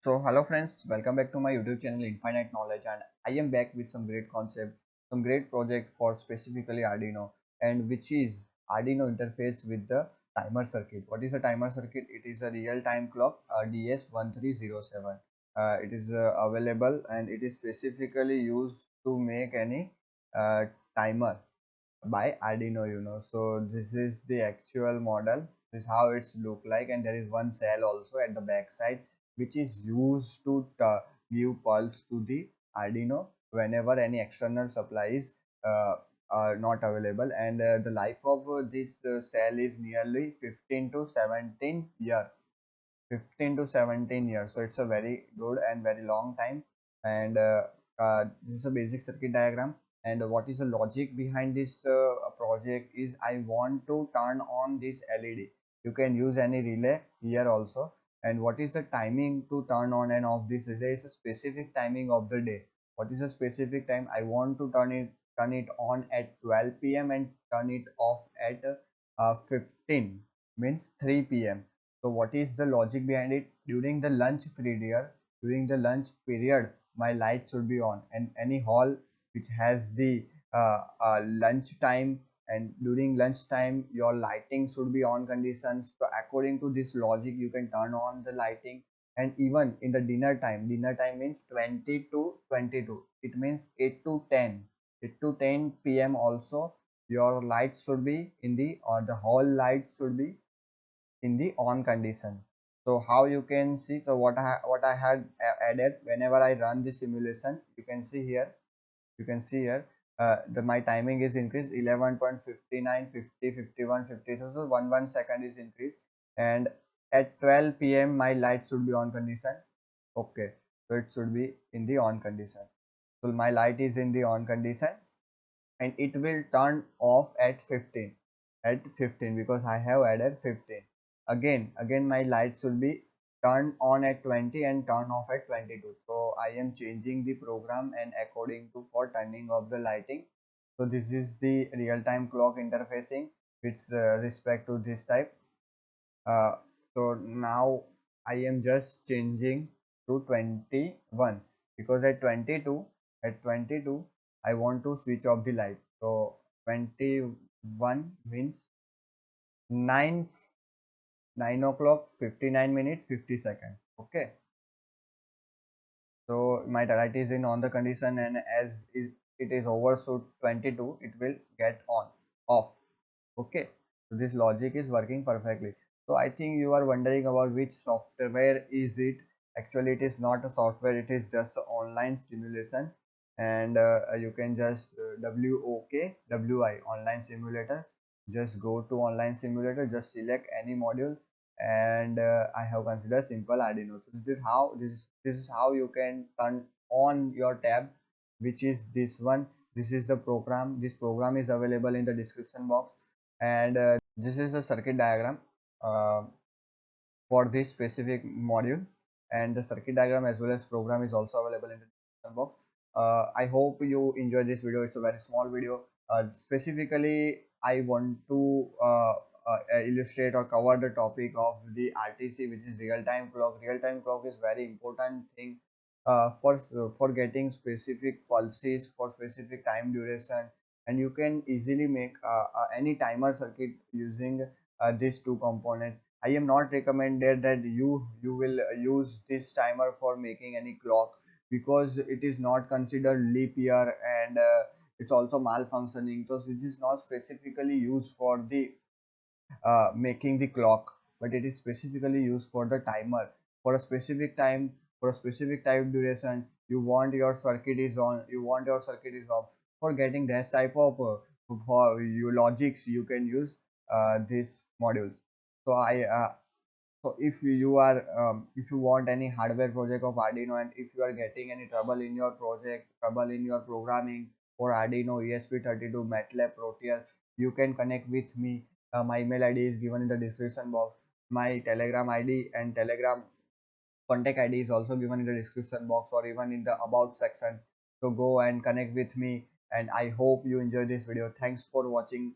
So hello friends, welcome back to my YouTube channel Infinite Knowledge, and I am back with some great concept, some great project for specifically Arduino, and which is Arduino interface with the timer circuit. What is a timer circuit? It is a real-time clock, ds1307. It is available and it is specifically used to make any uh, timer by Arduino. So this is the actual model. This is how it's look like, and there is one cell also at the back side which is used to give pulse to the Arduino whenever any external supplies uh, are not available. And the life of this cell is nearly 15 to 17 year 15 to 17 years, so it's a very good and very long time. And this is a basic circuit diagram. And what is the logic behind this project is I want to turn on this LED. You can use any relay here also. And what is the timing to turn on and off this relay? Is a specific timing of the day. What is a specific time? I want to turn it on at 12 p.m. and turn it off at 15, means 3 p.m. So what is the logic behind it? During the lunch period, my light should be on, and any hall which has the lunch time, and during lunch time your lighting should be on conditions. So according to this logic, you can turn on the lighting. And even in the dinner time means 20 to 22. It means 8 to 10, 8 to 10 p.m. also your lights should be in the, or the hall light should be in the on condition. So how you can see, so what I had added whenever I run the simulation, you can see here, the my timing is increased 11.59, 50, 51, 52, so 1 second is increased. And at 12 p.m. my light should be on condition. Okay, so it should be in the on condition. So my light is in the on condition, and it will turn off at 15 because I have added 15. Again my light should be turned on at 20 and turn off at 22. So I am changing the program and according to for turning off the lighting. So this is the real-time clock interfacing with respect to this type. uh, so now I am just changing to 21 because at 22 I want to switch off the light. So 21 means 9 9 o'clock 59 minutes 50 seconds. Okay, so my light is in on the condition, and as it is over, so 22 it will get on off. Okay, so this logic is working perfectly. So I think you are wondering about which software is it. Actually it is not a software, it is just an online simulation. And you can just WOKWI online simulator. Just go to online simulator, just select any module. And I have considered simple Arduino. So this is how you can turn on your tab, which is this one. This is the program. This program is available in the description box. And this is the circuit diagram uh, for this specific module, and the circuit diagram as well as program is also available in the description box. I hope you enjoy this video. It's a very small video. Specifically I want to illustrate or cover the topic of the RTC, which is real-time clock. Real-time clock is very important thing for getting specific pulses for specific time duration. And you can easily make any timer circuit using these two components. I am not recommended that you will use this timer for making any clock, because it is not considered leap year. And it's also malfunctioning. So this is not specifically used for the making the clock, but it is specifically used for the timer. For a specific time, for a specific time duration, you want your circuit is on, you want your circuit is off. For getting this type of for your logics, you can use these modules. So if you want any hardware project of Arduino, and if you are getting any trouble in your project, trouble in your programming for Arduino, ESP32, MATLAB, Proteus, you can connect with me. My email ID is given in the description box. My Telegram ID and Telegram contact ID is also given in the description box, or even in the about section. So go and connect with me, and I hope you enjoy this video. Thanks for watching.